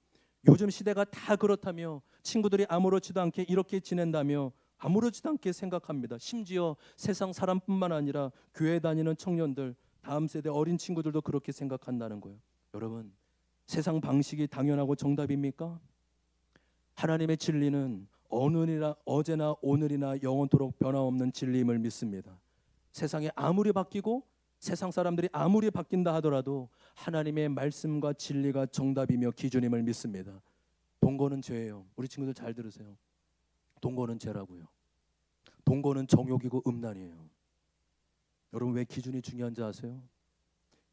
요즘 시대가 다 그렇다며 친구들이 아무렇지도 않게 이렇게 지낸다며 아무렇지도 않게 생각합니다. 심지어 세상 사람뿐만 아니라 교회 다니는 청년들, 다음 세대 어린 친구들도 그렇게 생각한다는 거예요. 여러분, 세상 방식이 당연하고 정답입니까? 하나님의 진리는 어제나 오늘이나 영원토록 변함없는 진리임을 믿습니다. 세상이 아무리 바뀌고 세상 사람들이 아무리 바뀐다 하더라도 하나님의 말씀과 진리가 정답이며 기준임을 믿습니다. 동거는 죄예요. 우리 친구들 잘 들으세요. 동거는 죄라고요. 동거는 정욕이고 음란이에요. 여러분, 왜 기준이 중요한지 아세요?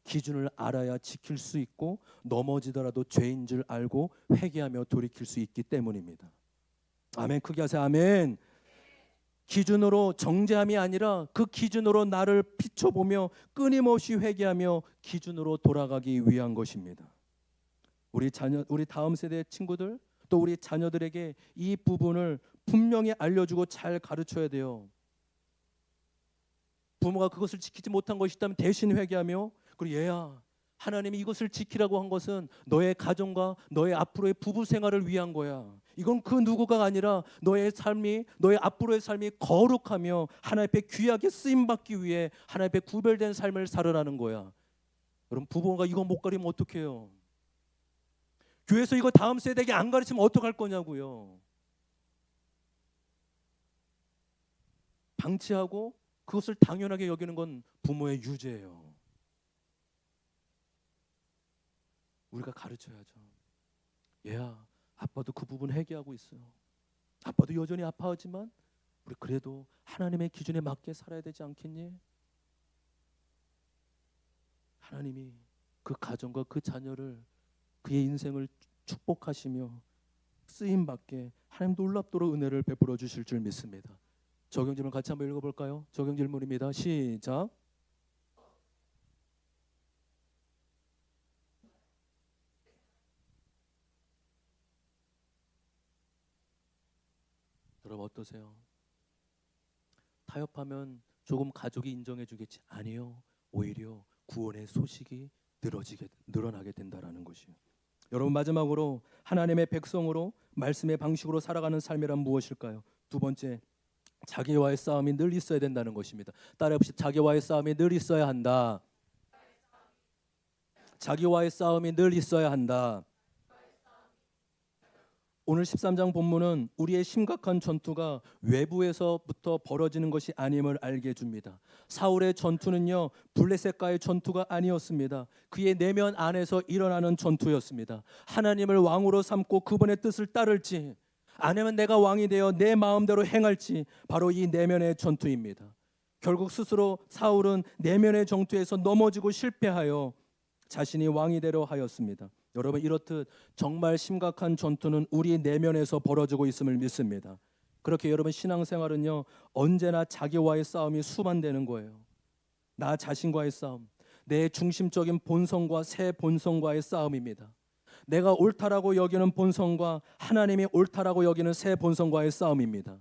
기준을 알아야 지킬 수 있고 넘어지더라도 죄인 줄 알고 회개하며 돌이킬 수 있기 때문입니다. 아멘. 크게 하세요. 아멘. 기준으로 정죄함이 아니라 그 기준으로 나를 비춰보며 끊임없이 회개하며 기준으로 돌아가기 위한 것입니다. 우리 다음 세대 친구들 또 우리 자녀들에게 이 부분을 분명히 알려주고 잘 가르쳐야 돼요. 부모가 그것을 지키지 못한 것이 있다면 대신 회개하며, 그리고 얘야, 하나님이 이것을 지키라고 한 것은 너의 가정과 너의 앞으로의 부부 생활을 위한 거야. 이건 그 누구가 아니라 너의 삶이, 너의 앞으로의 삶이 거룩하며 하나님 앞에 귀하게 쓰임 받기 위해 하나님 앞에 구별된 삶을 살으라는 거야. 여러분, 부부가 이거 못 가리면 어떡해요? 교회에서 이거 다음 세대에게 안 가르치면 어떡할 거냐고요. 방치하고 그것을 당연하게 여기는 건 부모의 유죄예요. 우리가 가르쳐야죠. 얘야, 아빠도 그 부분 회개하고 있어요. 아빠도 여전히 아파하지만 우리 그래도 하나님의 기준에 맞게 살아야 되지 않겠니? 하나님이 그 가정과 그 자녀를, 그의 인생을 축복하시며 쓰임받게 하나님 놀랍도록 은혜를 베풀어 주실 줄 믿습니다. 적용 질문 같이 한번 읽어볼까요? 적용 질문입니다. 시작. 여러분 어떠세요? 타협하면 조금 가족이 인정해 주겠지? 아니요. 오히려 구원의 소식이 늘어나게 된다라는 것이요. 여러분, 마지막으로 하나님의 백성으로 말씀의 방식으로 살아가는 삶이란 무엇일까요? 두 번째, 자기와의 싸움이 늘 있어야 된다는 것입니다. 따라해봅시다. 자기와의 싸움이 늘 있어야 한다. 자기와의 싸움이 늘 있어야 한다. 오늘 13장 본문은 우리의 심각한 전투가 외부에서부터 벌어지는 것이 아님을 알게 해줍니다. 사울의 전투는요, 블레셋과의 전투가 아니었습니다. 그의 내면 안에서 일어나는 전투였습니다. 하나님을 왕으로 삼고 그분의 뜻을 따를지, 아니면 내가 왕이 되어 내 마음대로 행할지, 바로 이 내면의 전투입니다. 결국 스스로 사울은 내면의 전투에서 넘어지고 실패하여 자신이 왕이 되려 하였습니다. 여러분, 이렇듯 정말 심각한 전투는 우리 내면에서 벌어지고 있음을 믿습니다. 그렇게 여러분, 신앙생활은요, 언제나 자기와의 싸움이 수반되는 거예요. 나 자신과의 싸움, 내 중심적인 본성과 새 본성과의 싸움입니다. 내가 옳다라고 여기는 본성과 하나님이 옳다라고 여기는 새 본성과의 싸움입니다.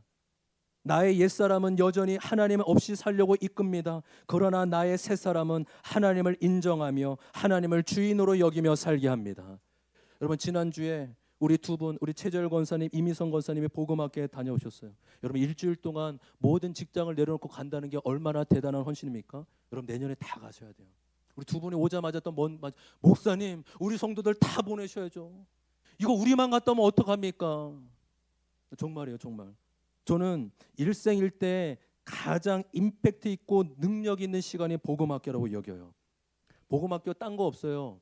나의 옛사람은 여전히 하나님 없이 살려고 이끕니다. 그러나 나의 새사람은 하나님을 인정하며 하나님을 주인으로 여기며 살게 합니다. 여러분, 지난주에 우리 두 분, 우리 최재열 권사님, 이미성 권사님이 복음학교에 다녀오셨어요. 여러분, 일주일 동안 모든 직장을 내려놓고 간다는 게 얼마나 대단한 헌신입니까? 여러분, 내년에 다 가셔야 돼요. 우리 두 분이 오자마자 또 목사님, 우리 성도들 다 보내셔야죠. 이거 우리만 갔다 오면 어떡합니까? 정말이에요, 정말. 저는 일생일대 가장 임팩트 있고 능력 있는 시간이 복음학교라고 여겨요. 복음학교 딴 거 없어요.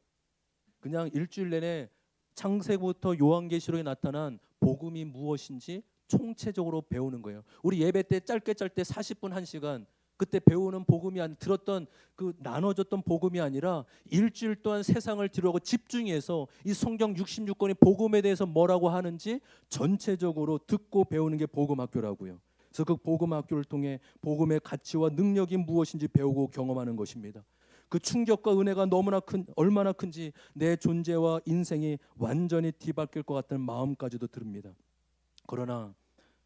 그냥 일주일 내내 창세기부터 요한계시록에 나타난 복음이 무엇인지 총체적으로 배우는 거예요. 우리 예배 때 짧게 40분 1시간 그때 배우는 복음이 들었던 그 나눠졌던 복음이 아니라 일주일 동안 세상을 들여다보고 집중해서 이 성경 66권의 복음에 대해서 뭐라고 하는지 전체적으로 듣고 배우는 게 복음학교라고요. 그래서 그 복음학교를 통해 복음의 가치와 능력이 무엇인지 배우고 경험하는 것입니다. 그 충격과 은혜가 얼마나 큰지 내 존재와 인생이 완전히 뒤바뀔 것 같다는 마음까지도 듭니다. 그러나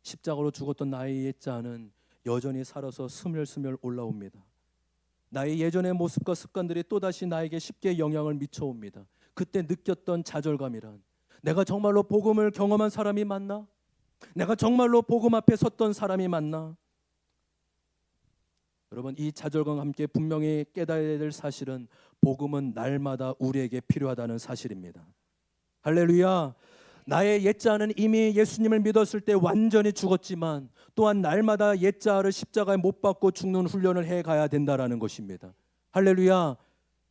십자가로 죽었던 나의 옛자는 여전히 살아서 스물스물 올라옵니다. 나의 예전의 모습과 습관들이 또다시 나에게 쉽게 영향을 미쳐옵니다. 그때 느꼈던 좌절감이란, 내가 정말로 복음을 경험한 사람이 맞나? 내가 정말로 복음 앞에 섰던 사람이 맞나? 여러분, 이 좌절감과 함께 분명히 깨달아야 될 사실은 복음은 날마다 우리에게 필요하다는 사실입니다. 할렐루야. 나의 옛자는 이미 예수님을 믿었을 때 완전히 죽었지만 또한 날마다 옛자를 십자가에 못 박고 죽는 훈련을 해가야 된다라는 것입니다. 할렐루야.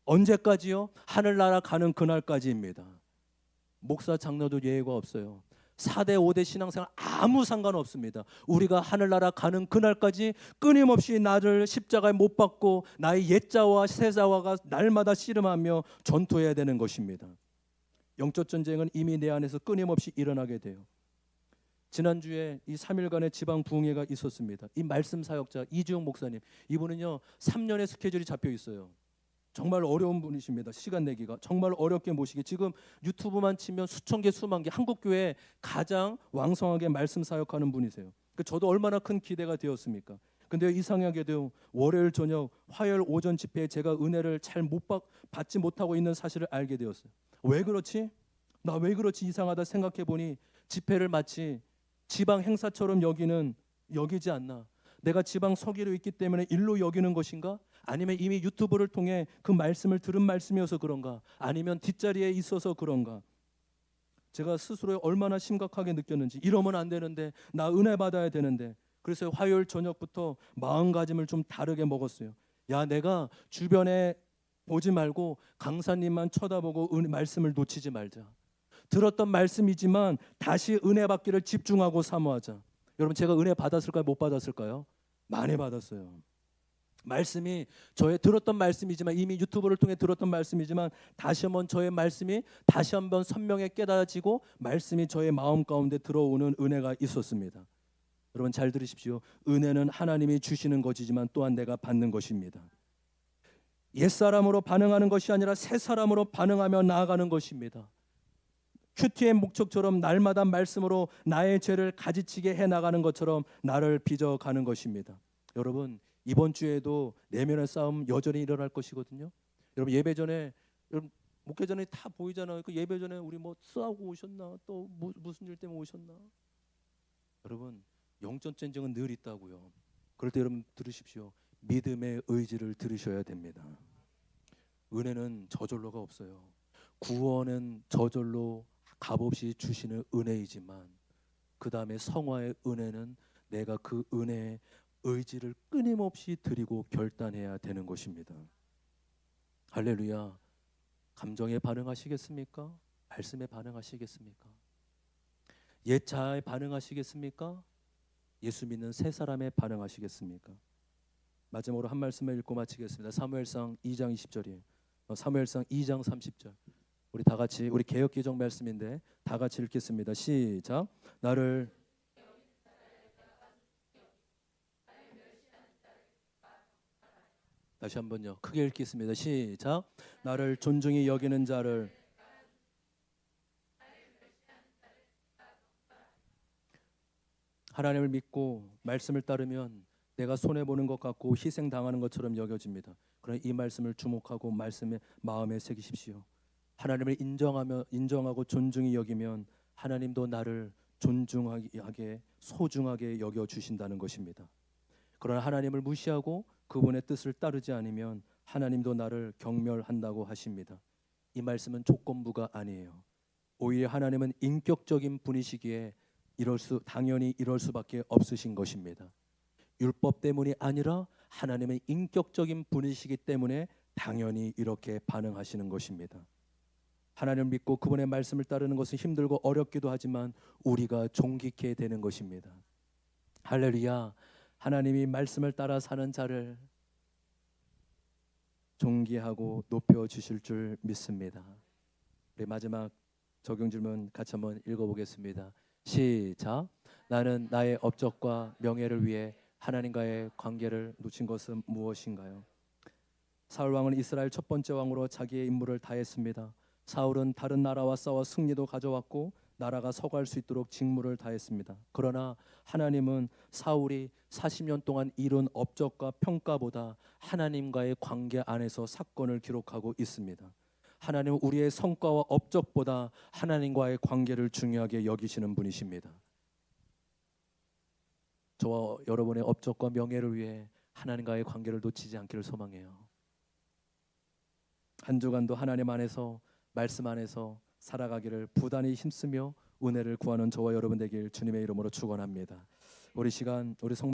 언제까지요? 하늘나라 가는 그날까지입니다. 목사 장로도 예외가 없어요. 4대 5대 신앙생활 아무 상관없습니다. 우리가 하늘나라 가는 그날까지 끊임없이 나를 십자가에 못 박고 나의 옛자와 새자와가 날마다 씨름하며 전투해야 되는 것입니다. 영적 전쟁은 이미 내 안에서 끊임없이 일어나게 돼요. 지난주에 이 3일간의 지방 부흥회가 있었습니다. 이 말씀 사역자 이주영 목사님, 이분은요 3년의 스케줄이 잡혀 있어요. 정말 어려운 분이십니다. 시간 내기가 정말 어렵게 모시기, 지금 유튜브만 치면 수천 개 수만 개 한국교회에 가장 왕성하게 말씀 사역하는 분이세요. 저도 얼마나 큰 기대가 되었습니까? 근데 이상하게도 월요일 저녁, 화요일 오전 집회에 제가 은혜를 잘 받지 못하고 있는 사실을 알게 되었어요. 왜 그렇지? 나 왜 그렇지 이상하다 생각해 보니 집회를 마치 지방 행사처럼 여기지 않나. 내가 지방 서기로 있기 때문에 일로 여기는 것인가? 아니면 이미 유튜브를 통해 그 말씀을 들은 말씀이어서 그런가? 아니면 뒷자리에 있어서 그런가? 제가 스스로 얼마나 심각하게 느꼈는지, 이러면 안 되는데, 나 은혜 받아야 되는데. 그래서 화요일 저녁부터 마음가짐을 좀 다르게 먹었어요. 야, 내가 주변에 보지 말고 강사님만 쳐다보고 말씀을 놓치지 말자. 들었던 말씀이지만 다시 은혜 받기를 집중하고 사모하자. 여러분, 제가 은혜 받았을까요? 못 받았을까요? 많이 받았어요. 말씀이 저의 들었던 말씀이지만, 이미 유튜브를 통해 들었던 말씀이지만, 다시 한번 저의 말씀이 다시 한번 선명히 깨달아지고 말씀이 저의 마음 가운데 들어오는 은혜가 있었습니다. 여러분 잘 들으십시오. 은혜는 하나님이 주시는 것이지만 또한 내가 받는 것입니다. 옛사람으로 반응하는 것이 아니라 새사람으로 반응하며 나아가는 것입니다. 큐티의 목적처럼 날마다 말씀으로 나의 죄를 가지치게 해나가는 것처럼 나를 빚어가는 것입니다. 여러분, 이번 주에도 내면의 싸움 여전히 일어날 것이거든요. 여러분, 예배 전에, 여러분 목회 전에 다 보이잖아요. 그 예배 전에 우리 뭐 싸우고 오셨나, 또 무슨 일 때문에 오셨나. 여러분, 영적 전쟁은 늘 있다고요. 그럴 때 여러분 들으십시오. 믿음의 의지를 들으셔야 됩니다. 은혜는 저절로가 없어요. 구원은 저절로 값없이 주시는 은혜이지만, 그 다음에 성화의 은혜는 내가 그 은혜의 의지를 끊임없이 드리고 결단해야 되는 것입니다. 할렐루야. 감정에 반응하시겠습니까? 말씀에 반응하시겠습니까? 옛자에 반응하시겠습니까? 예수 믿는 새 사람에 반응하시겠습니까? 마지막으로 한 말씀을 읽고 마치겠습니다. 사무엘상 2장 20절이에요. 사무엘상 2장 30절. 우리 다 같이, 우리 개역개정 말씀인데 다 같이 읽겠습니다. 시작. 나를 다시 한번요. 크게 읽겠습니다. 시작. 나를 존중히 여기는 자를 하나님을 믿고 말씀을 따르면 내가 손해보는 것 같고 희생당하는 것처럼 여겨집니다. 그러나 이 말씀을 주목하고 말씀에 마음에 새기십시오. 하나님을 인정하고 존중히 여기면 하나님도 나를 존중하게 소중하게 여겨주신다는 것입니다. 그러나 하나님을 무시하고 그분의 뜻을 따르지 않으면 하나님도 나를 경멸한다고 하십니다. 이 말씀은 조건부가 아니에요. 오히려 하나님은 인격적인 분이시기에 당연히 이럴 수밖에 없으신 것입니다. 율법 때문이 아니라 하나님은 인격적인 분이시기 때문에 당연히 이렇게 반응하시는 것입니다. 하나님을 믿고 그분의 말씀을 따르는 것은 힘들고 어렵기도 하지만 우리가 존귀케 되는 것입니다. 할렐루야. 하나님이 말씀을 따라 사는 자를 존귀하고 높여주실 줄 믿습니다. 우리 마지막 적용 질문 같이 한번 읽어보겠습니다. 시작. 나는 나의 업적과 명예를 위해 하나님과의 관계를 놓친 것은 무엇인가요? 사울 왕은 이스라엘 첫 번째 왕으로 자기의 임무를 다했습니다. 사울은 다른 나라와 싸워 승리도 가져왔고 나라가 서갈 수 있도록 직무를 다했습니다. 그러나 하나님은 사울이 40년 동안 이룬 업적과 평가보다 하나님과의 관계 안에서 사건을 기록하고 있습니다. 하나님은 우리의 성과와 업적보다 하나님과의 관계를 중요하게 여기시는 분이십니다. 저와 여러분의 업적과 명예를 위해 하나님과의 관계를 놓치지 않기를 소망해요. 한 주간도 하나님 안에서, 말씀 안에서 살아가기를 부단히 힘쓰며 은혜를 구하는 저와 여러분 되길 주님의 이름으로 축원합니다. 우리 시간, 우리 성